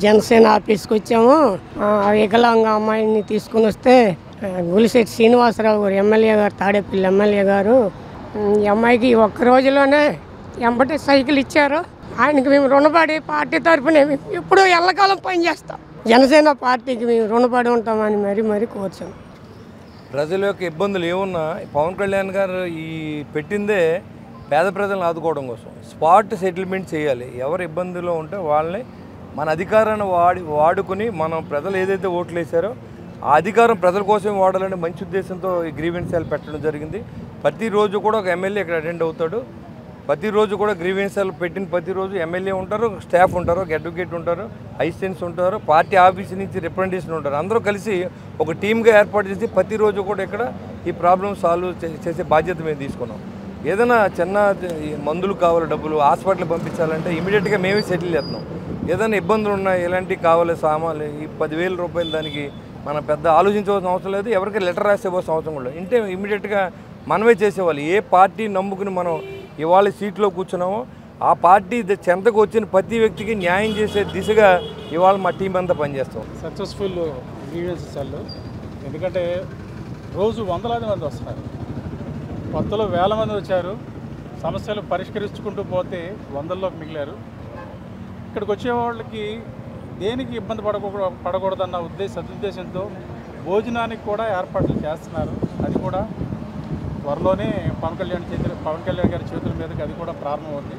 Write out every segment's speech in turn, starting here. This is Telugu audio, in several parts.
జనసేన ఆఫీస్కి వచ్చాము. వికలాంగ అమ్మాయిని తీసుకుని వస్తే గులిశెట్టి శ్రీనివాసరావు గారు ఎమ్మెల్యే గారు, తాడేపల్లి ఎమ్మెల్యే గారు ఈ అమ్మాయికి ఒక్క రోజులోనే ఎంబటి సైకిల్ ఇచ్చారు. ఆయనకి మేము రుణపడి పార్టీ తరఫున ఇప్పుడు ఎల్లకాలం పనిచేస్తాం. జనసేన పార్టీకి మేము రుణపడి ఉంటామని మరీ కోరుచాం. ప్రజల యొక్క ఇబ్బందులు ఏమున్నా పవన్ కళ్యాణ్ గారు ఈ పెట్టిందే పేద ప్రజలను ఆదుకోవడం కోసం. స్పాట్ సెటిల్మెంట్ చేయాలి. ఎవరు ఇబ్బందుల్లో ఉంటే వాళ్ళని మన అధికారాన్ని వాడుకుని మనం ప్రజలు ఏదైతే ఓట్లు వేశారో ఆ అధికారం ప్రజల కోసమే వాడాలని మంచి ఉద్దేశంతో ఈ గ్రీవెన్స్ సెల్ పెట్టడం జరిగింది. ప్రతిరోజు కూడా ఒక ఎమ్మెల్యే ఇక్కడ అటెండ్ అవుతాడు. ప్రతిరోజు కూడా గ్రీవెన్స్ సెల్ పెట్టిన ప్రతిరోజు ఎమ్మెల్యే ఉంటారు, స్టాఫ్ ఉంటారు, ఒక అడ్వకేట్ ఉంటారు, అసిస్టెంట్స్ ఉంటారు, పార్టీ ఆఫీస్ నుంచి రిప్రజెంటేషన్ ఉంటారు. అందరూ కలిసి ఒక టీమ్గా ఏర్పాటు చేసి ప్రతిరోజు కూడా ఇక్కడ ఈ ప్రాబ్లం సాల్వ్ చేసే బాధ్యత మేము తీసుకున్నాం. ఏదైనా చిన్న మందులు కావాలి, డబ్బులు హాస్పిటల్ పంపించాలంటే ఇమీడియట్గా మేమే సెటిల్ చేస్తున్నాం. ఏదైనా ఇబ్బందులు ఉన్నాయి, ఎలాంటివి కావాలి సామాన్లు, ఈ 10,000 రూపాయలు దానికి మనం పెద్ద ఆలోచించవలసిన అవసరం లేదు. ఎవరికి లెటర్ రాసేవలసిన అవసరం కూడా ఇంటే ఇమీడియట్గా మనమే చేసేవాళ్ళు. ఏ పార్టీ నమ్ముకుని మనం ఇవాళ సీట్లో కూర్చున్నామో ఆ పార్టీ చెంతకు వచ్చిన ప్రతి వ్యక్తికి న్యాయం చేసే దిశగా ఇవాళ మా టీం అంతా పనిచేస్తాం. Successful grievance cell. ఎందుకంటే రోజు వందలాది మంది వస్తున్నారు, కొత్తలో వేల మంది వచ్చారు. సమస్యలు పరిష్కరించుకుంటూ పోతే వందల్లోకి మిగిలారు. ఇక్కడికి వచ్చే వాళ్ళకి దేనికి ఇబ్బంది పడకూడదన్న సదుద్దేశంతో భోజనానికి కూడా ఏర్పాట్లు చేస్తున్నారు. అది కూడా త్వరలోనే పవన్ కళ్యాణ్ గారి చేతుల మీదకి అది కూడా ప్రారంభమవుతుంది.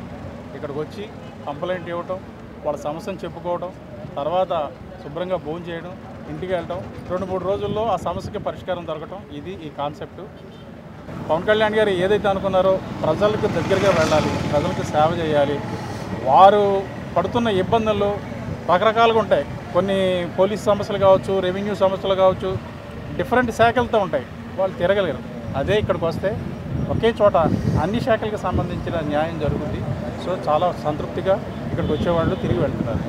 ఇక్కడికి వచ్చి కంప్లైంట్ ఇవ్వటం, వాళ్ళ సమస్యను చెప్పుకోవడం, తర్వాత శుభ్రంగా భోజనం చేయడం, ఇంటికి వెళ్ళటం, 2-3 రోజుల్లో ఆ సమస్యకి పరిష్కారం దొరకటం, ఇది ఈ కాన్సెప్ట్. పవన్ కళ్యాణ్ గారు ఏదైతే అనుకున్నారో ప్రజలకు దగ్గరగా వెళ్ళాలి, ప్రజలకు సేవ చేయాలి. వారు పడుతున్న ఇబ్బందులు రకరకాలుగా ఉంటాయి. కొన్ని పోలీస్ సమస్యలు కావచ్చు, రెవెన్యూ సమస్యలు కావచ్చు, డిఫరెంట్ శాఖలతో ఉంటాయి. వాళ్ళు తిరగలేరు. అదే ఇక్కడికి వస్తే ఒకే చోట అన్ని శాఖలకు సంబంధించిన న్యాయం జరుగుతుంది. సో చాలా సంతృప్తిగా ఇక్కడికి వచ్చేవాళ్ళు తిరిగి వెళ్తున్నారు.